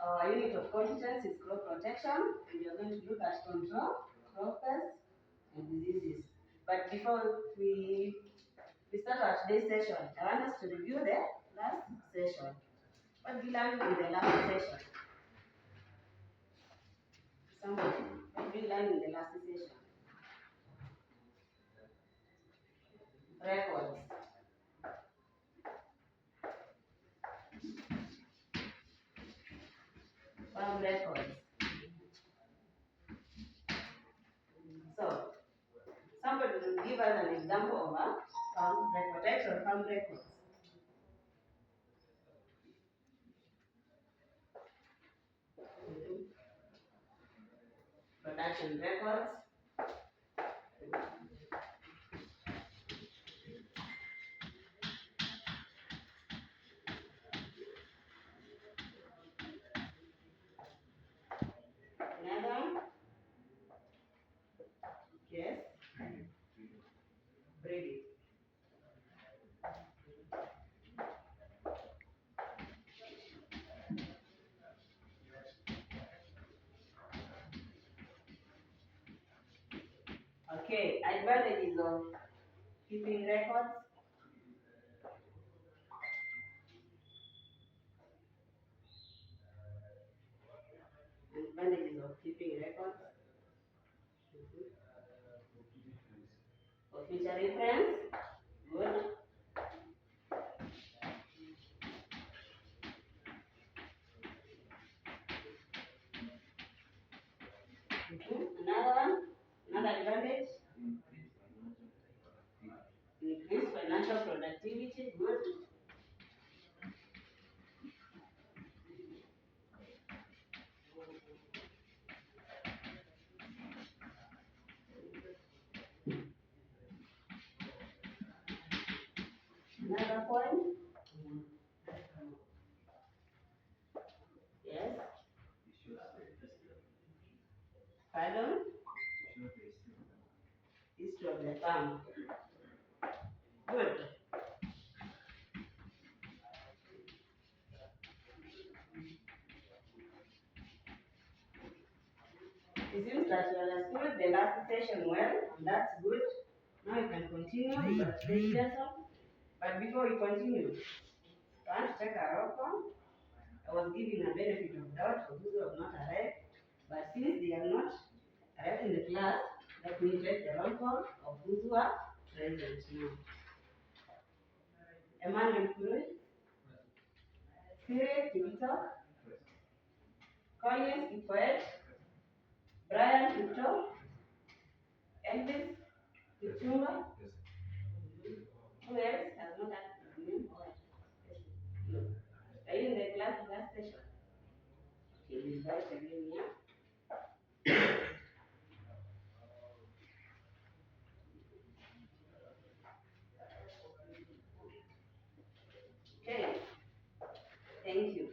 Our unit of competence is crop protection, and we are going to look at control, crop pests, and diseases. But before we start our today's session, I want us to review the last session. What we learned in the last session? Somebody, what we learned in the last session? Records. Farm records. So, somebody will give us an example of a farm record, types of farm records. Production records. Another, yes, breeding. Okay, advantages of keeping records. Advantages of keeping records. For future reference. Good. Another one, another advantage. Increase financial productivity. Good. Another point. Yes. Pardon? History of the farm. Good. It seems that you understood the last session well, and that's good. Now you can continue with our today's lesson. But before we continue, I want to take a roll call. I was given a benefit of doubt for those who have not arrived. But since they are not arrived in the class, let me take the roll call of those who are present now. Emmanuel Cruz, Cyril Kivito, Collins Kipoet, Brian Kipto, Elvis Kipchumba. Who else has not had his name? No. Are you in the class last session? Okay, we invite again here. Okay, thank you.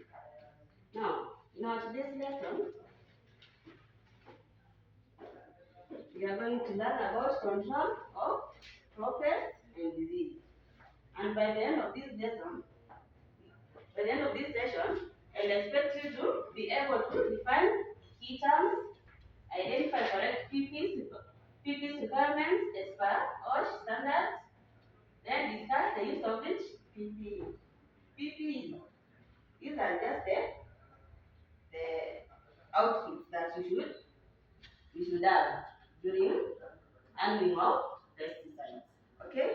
Now today's lesson, we are going to learn about control of crop pests and disease. And by the end of this lesson, by the end of this session, I'll expect you to be able to define key terms, identify correct PP's requirements as per OSH standards, then discuss the use of which PPE. PPE, these are just the outfits that you should have during handling of pesticides. Okay?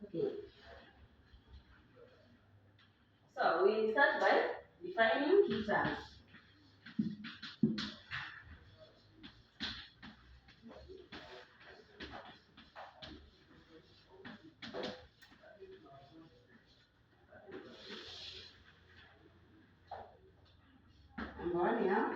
Okay. So we start by defining key terms. Number one here.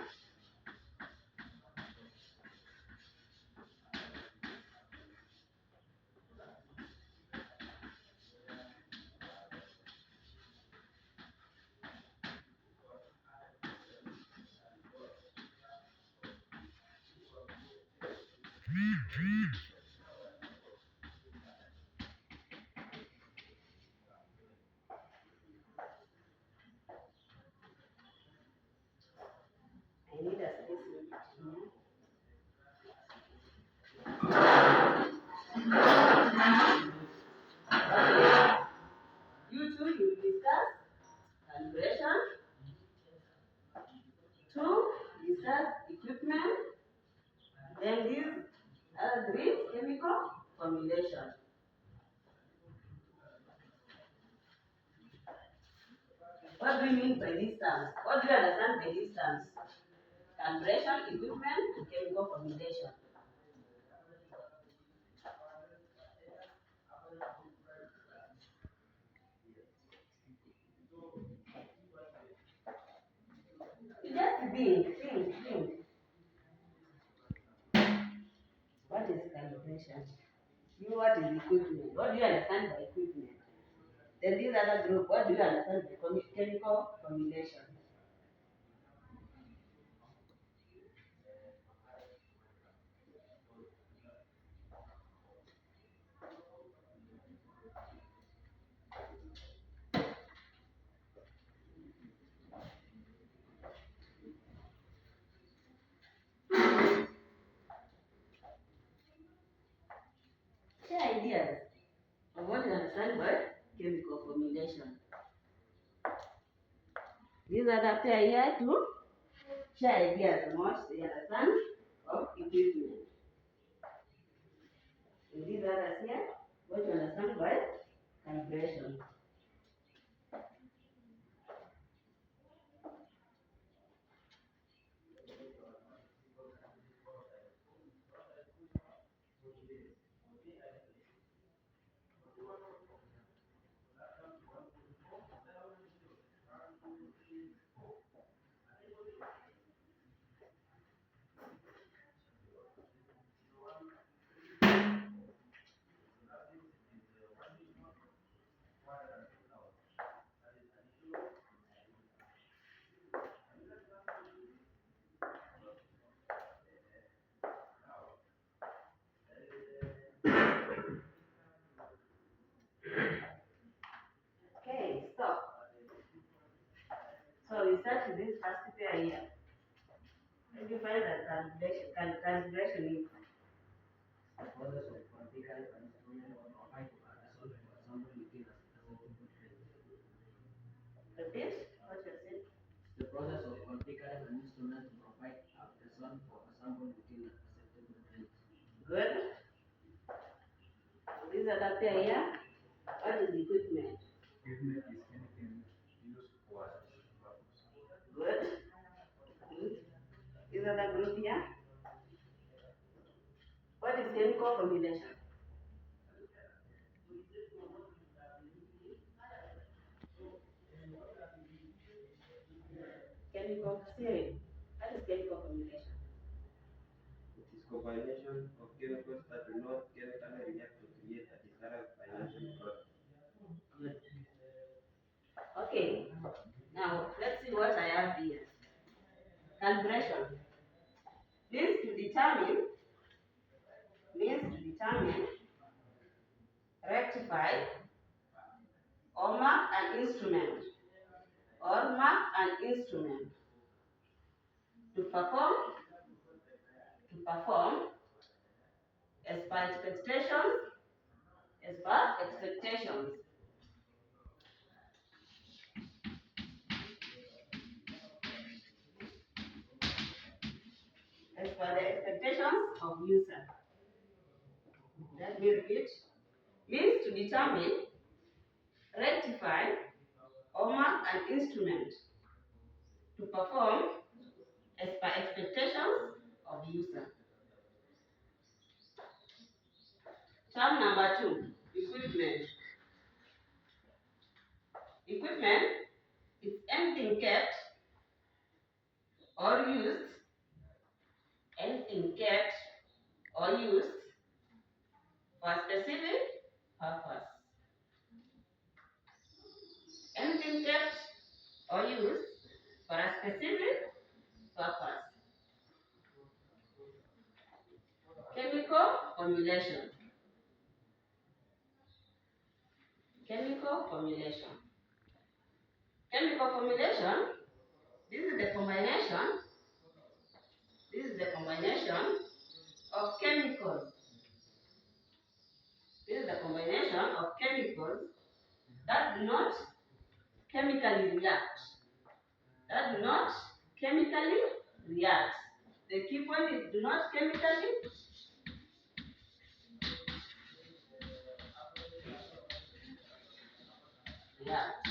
discuss equipment. Then these other three, chemical formulation. What do you mean by these terms? What do you understand by these terms? Calibration, equipment, and chemical formulation. You just think. What is calibration? You, what is equipment? What do you understand by equipment? Then these other group, what do you understand by chemical formulation? Share ideas of what you understand by chemical formulation. These other pair here to share ideas on what they understand of equipment. And these others here, what you understand by calibration. Okay, stop. So we start with this first pair here. And you find that calibration is The process of configuring an instrument or provide a result, for example, within a certain constraint. repeat what you said. The process of configuring an instrument to provide a result, for example, within a certain constraint. Good. These are the pair here. What is equipment? Equipment is anything used for a specific purpose. Good. These are the group here. What is chemical formulation? Chemical theory. What is chemical formulation? It is combination of chemicals that do not chemically react to create a desired financial product. Good. Okay. Now let's see what I have here. Calibration means to determine, rectify, or mark an instrument, to perform as per expectations, as per expectations. As per the expectations of user. Let me repeat. Means to determine, rectify, or mark an instrument to perform as per expectations of user. Term number 2, equipment. Equipment is anything kept or used, for a specific purpose. Anything kept or used for a specific purpose. Chemical formulation. Chemical formulation. Chemical formulation, this is the combination of chemicals. This is the combination of chemicals that do not chemically react. react. The key point is do not chemically react.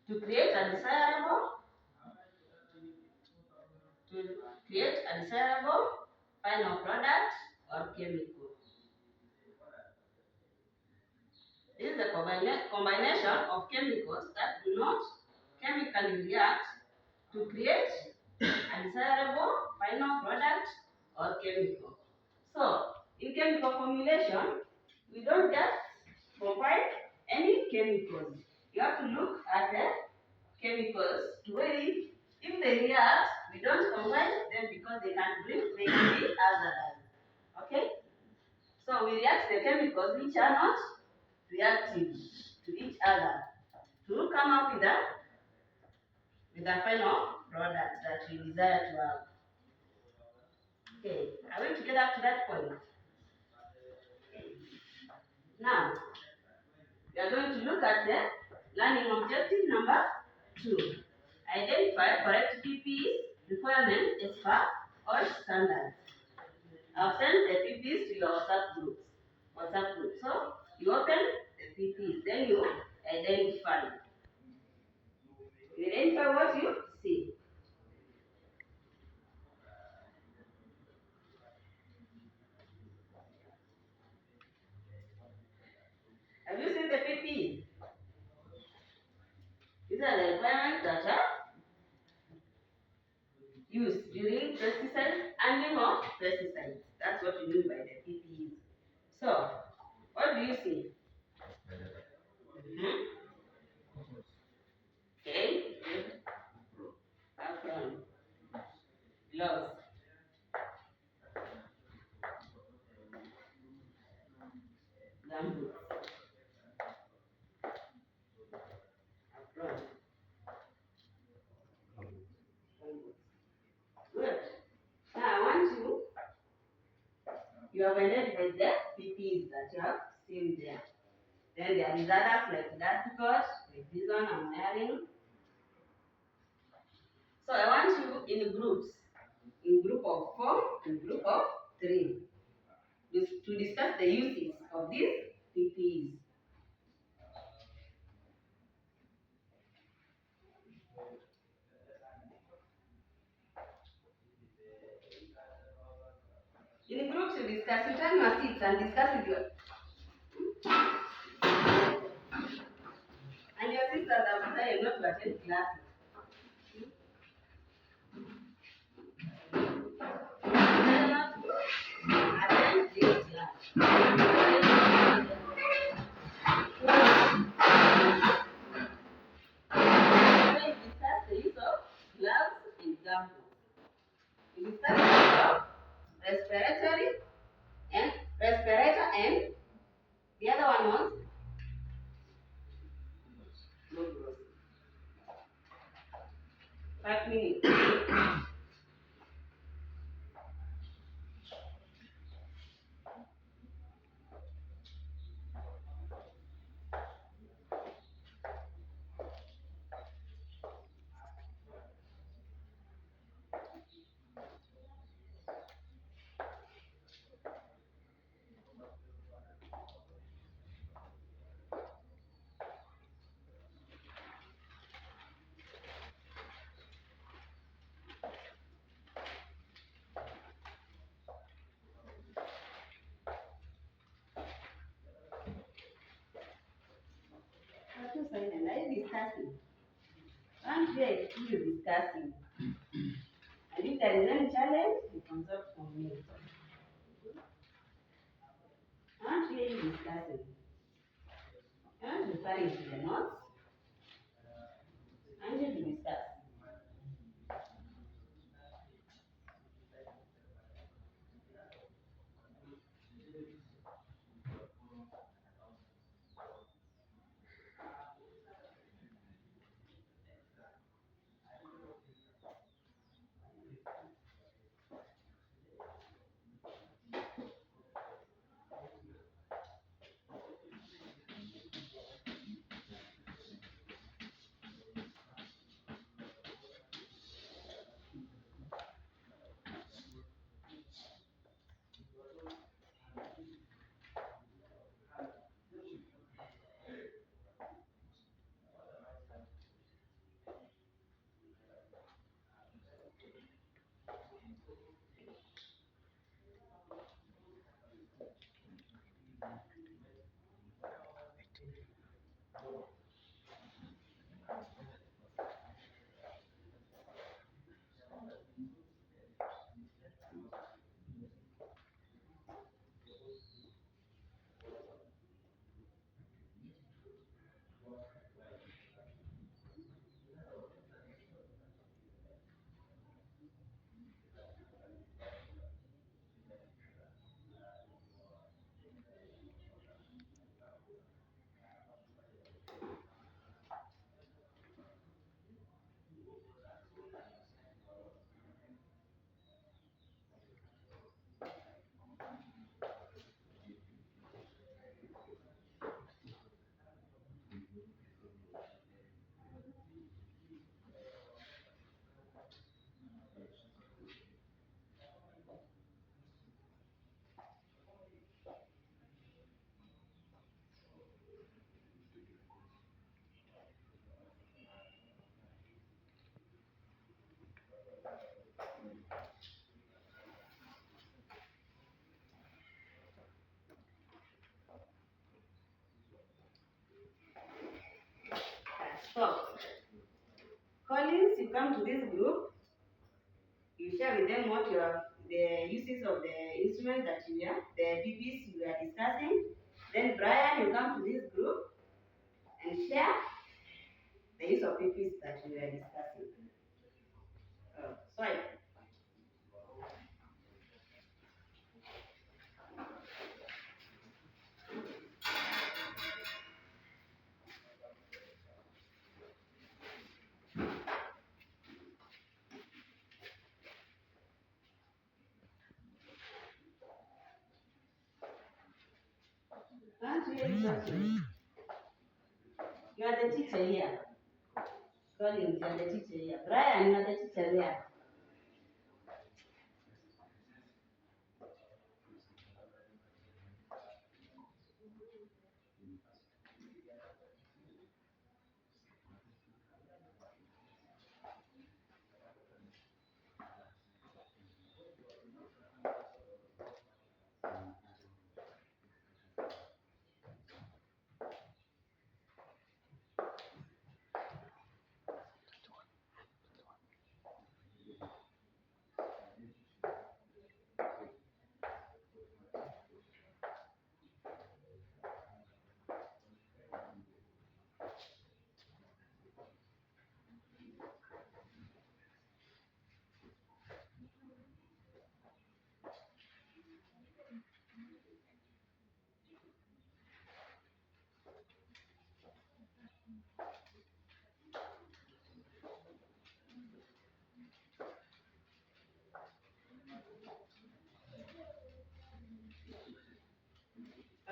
To create a desirable final product or chemical. This is a combination of chemicals that do not chemically react to create a desirable final product or chemical. So, in chemical formulation, we don't just provide any chemicals. You have to look at the chemicals to weigh if they react. We don't combine them because they can be hazardous. Okay? So we react the chemicals which are not reactive to each other to come up with a final product that we desire to have. Okay, are we together up to that point? Now, we are going to look at the learning objective number 2. Identify correct PPEs, requirements, as per or standards. I've sent the PPEs to your WhatsApp group. So you open the PPEs, then you identify. You identify what you see. Have you seen the PPEs? These are the requirements that are used during pesticide handling of pesticides. That's what we mean by the PPEs. So, what do you see? Hmm? Okay. Apron. Gloves. Gumboots. Apron. Gumboots. Good. Now I want you have identified the PPEs that you have seen there. Then there is others like dust coat, like this one I'm wearing. So I want you in groups, in group of 4, in group of 3, to discuss the uses of these PPEs. In groups you discuss, you turn your seats and discuss with your sisters have decided not to attend classes. Attend this class. We discuss the use of gloves and gumboots. We discuss the use of respirator and the other one was gloves. 5 minutes. So silent. Are you discussing? Can't hear you discussing. And if there is any challenge, you consult from me. Can't hear you discussing. I'm referring to the notes. I need to discuss. Stop. Collins, you come to this group, you share with them what the uses of the instruments that you have, the PPs you are discussing. Then Brian, you come to this group and share the use of PPs that we are discussing. Sorry. Can't hear you. You are the teacher here. Collins, you are the teacher here. Brian, you are the teacher here.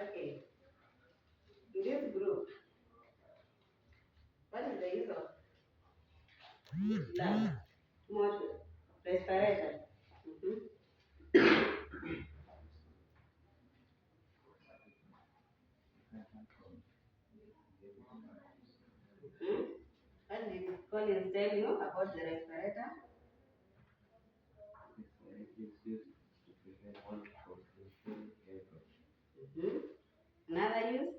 Okay. In this group, what is the use of lung, motion, respirator? What did Collins tell you about the respirator? It is used to prevent one from inhaling air. Another use?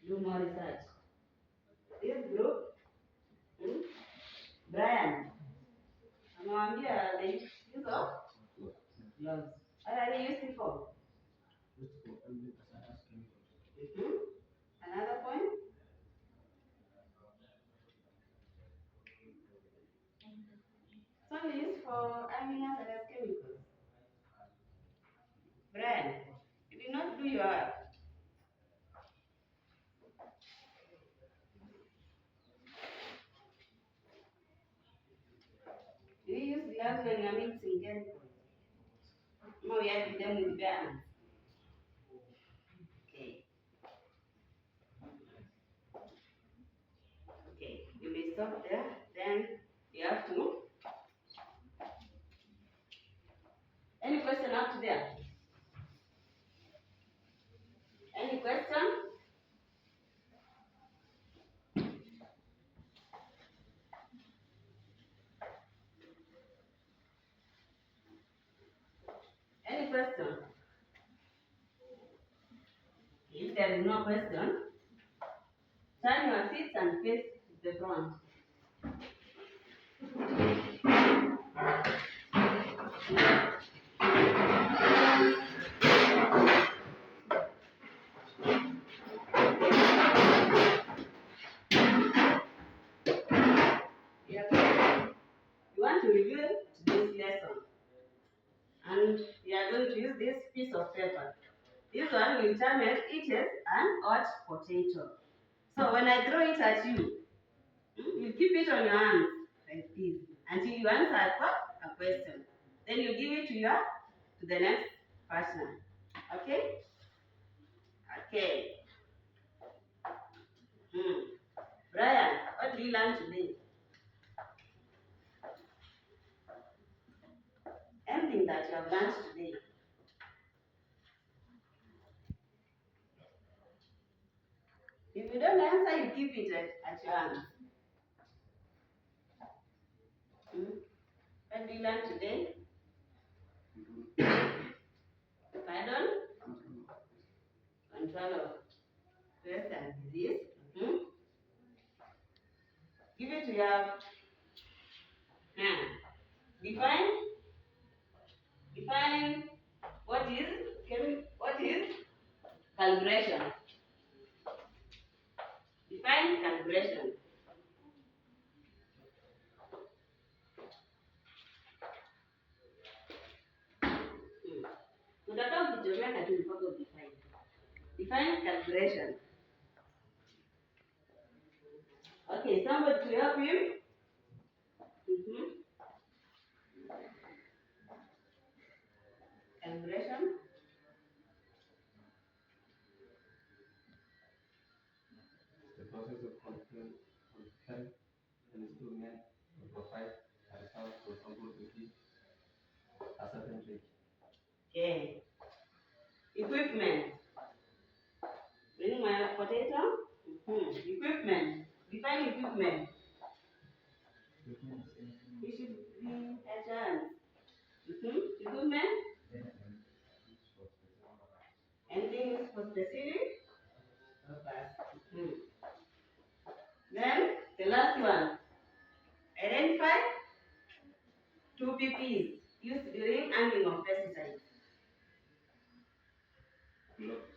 Do more research. This group, Brian, amewambia the use of lungs. What are they using for? Used for ambient hazardous chemicals. Another point? It's only used for amino hazardous chemicals. Brian, you did not do your work. Do you use gloves when you're mixing chemicals? No, we have them with bare hands. Okay. Okay, you may stop there. Then you have to. Any question up to there? Any question? If there is no question, turn your seats and face the front. You want to review today's lesson, and we are going to use this piece of paper. This one will tell me it is an hot potato. So when I throw it at you, you keep it on your hands like this until you answer a question. Then you give it to the next person. Okay? Okay. Brian, what did you learn today? Anything that you have learned today? If you don't answer, you keep it at your hands. What did you learn today? Pardon? Control of stress and disease. Give it to your hand. Define what is calibration. Define calibration. Tutatoa ukichomeka tu mpaka udefine. Define calibration. Okay, somebody to help him. Calibration. The process of comparing an instrument to provide a result for sample to hit a certain rate. Okay. Equipment. Bring my potato. Equipment. Define equipment. You should be at hand. Equipment. Anything is for specific purpose. Then the last one. Identify 2 PPs used during handling of pesticides. Gloves.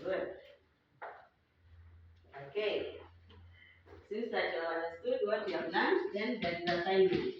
Good. Okay. Since that you have understood what you have learned, then there is assignment.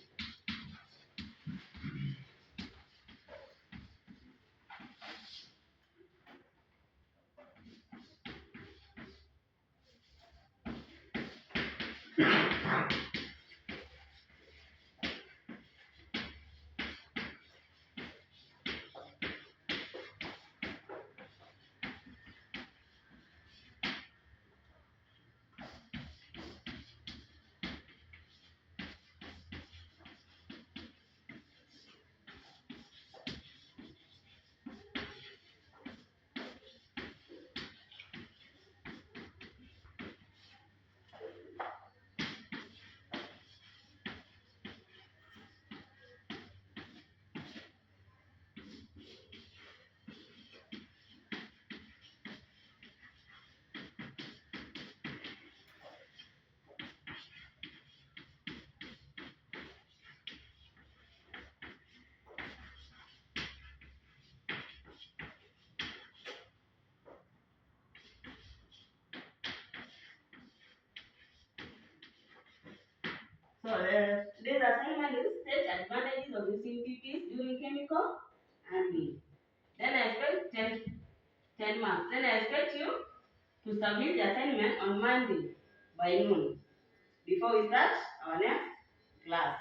So today's assignment is state advantages of using PPs during chemical handling. Then I expect 10 marks. Then I expect you to submit the assignment on Monday by noon before we start our next class.